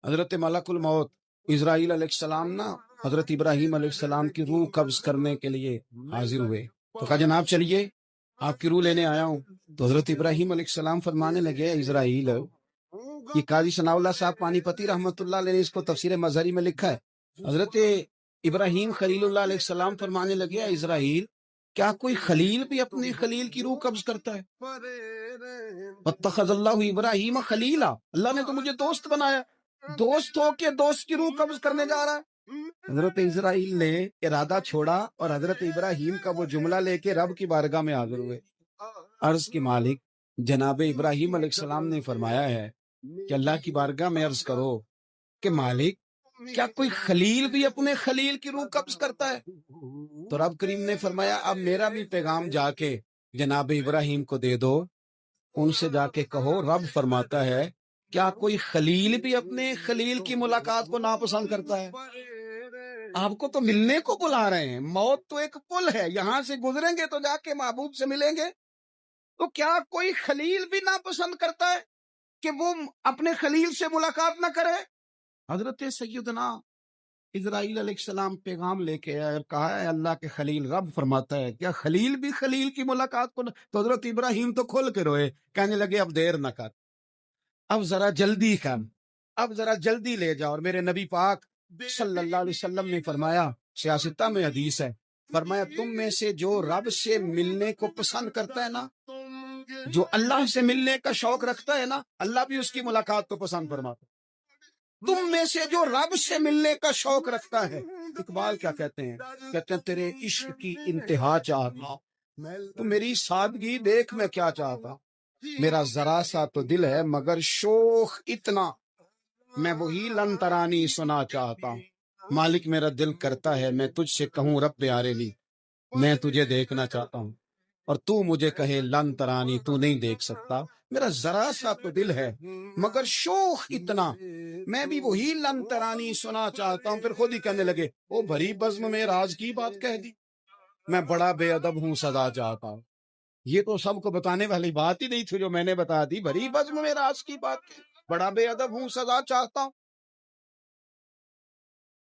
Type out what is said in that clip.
حضرت ملک الموت اسرائیل علیہ السلام نا حضرت ابراہیم علیہ السلام کی روح قبض کرنے کے لیے حاضر ہوئے، تو کہا جناب چلیے آپ کی روح لینے آیا ہوں۔ تو حضرت ابراہیم علیہ السلام فرمانے لگے اسرائیل، یہ قاضی ثناء اللہ صاحب پانی پتی رحمۃ اللہ علیہ نے اس کو تفسیر مظہری میں لکھا ہے۔ حضرت ابراہیم خلیل اللہ علیہ السلام فرمانے لگے اسرائیل، کیا کوئی خلیل بھی اپنی خلیل کی روح قبض کرتا ہے؟ واتخذ اللہ ابراہیم خلیلا، اللہ نے تو مجھے دوست بنایا، دوست ہو کے دوست کی روح قبض کرنے جا رہا ہے۔ حضرت اسرائیل نے ارادہ چھوڑا اور حضرت ابراہیم کا وہ جملہ لے کے رب کی بارگاہ میں حاضر ہوئے۔ عرض کے مالک جناب ابراہیم علیہ السلام نے فرمایا ہے کہ اللہ کی بارگاہ میں عرض کرو کہ مالک کیا کوئی خلیل بھی اپنے خلیل کی روح قبض کرتا ہے؟ تو رب کریم نے فرمایا اب میرا بھی پیغام جا کے جناب ابراہیم کو دے دو، ان سے جا کے کہو رب فرماتا ہے کیا کوئی خلیل بھی اپنے خلیل کی ملاقات کو ناپسند کرتا ہے؟ آپ کو تو ملنے کو بلا رہے ہیں، موت تو ایک پل ہے، یہاں سے گزریں گے تو جا کے محبوب سے ملیں گے، تو کیا کوئی خلیل بھی ناپسند کرتا ہے کہ وہ اپنے خلیل سے ملاقات نہ کرے؟ حضرت سیدنا اسرائیل علیہ السلام پیغام لے کے آئے، کہا ہے اللہ کے خلیل رب فرماتا ہے کیا خلیل بھی خلیل کی ملاقات کو تو حضرت ابراہیم تو کھول کے روئے، کہنے لگے اب دیر نہ کر، اب ذرا جلدی کر، اب ذرا جلدی لے جا۔ اور میرے نبی پاک صلی اللہ علیہ وسلم نے فرمایا، سیاستہ میں حدیث ہے، فرمایا تم میں سے جو رب سے ملنے کو پسند کرتا ہے نا، جو اللہ سے ملنے کا شوق رکھتا ہے نا، اللہ بھی اس کی ملاقات کو پسند فرماتا ہے۔ تم میں سے جو رب سے ملنے کا شوق رکھتا ہے، اقبال کیا کہتے ہیں، کہتے ہیں تیرے عشق کی انتہا چاہتا، تو میری سادگی دیکھ میں کیا چاہتا، میرا ذرا سا تو دل ہے مگر شوق اتنا، میں وہی لن ترانی سنا چاہتا ہوں۔ مالک میرا دل کرتا ہے میں تجھ سے کہوں رب پیارے لی، میں تجھے دیکھنا چاہتا ہوں، اور تو مجھے کہے لن ترانی تو نہیں دیکھ سکتا، میرا ذرا سا تو دل ہے مگر شوق اتنا، میں بھی وہی لن ترانی سنا چاہتا ہوں۔ پھر خود ہی کہنے لگے او بھری بزم میں راز کی بات کہہ دی، میں بڑا بے ادب ہوں سزا چاہتا ہوں۔ یہ تو سب کو بتانے والی بات ہی نہیں تھی جو میں نے بتا دی، بھری بزم میں راز کی بات کہہ، بڑا بے ادب ہوں سزا چاہتا ہوں۔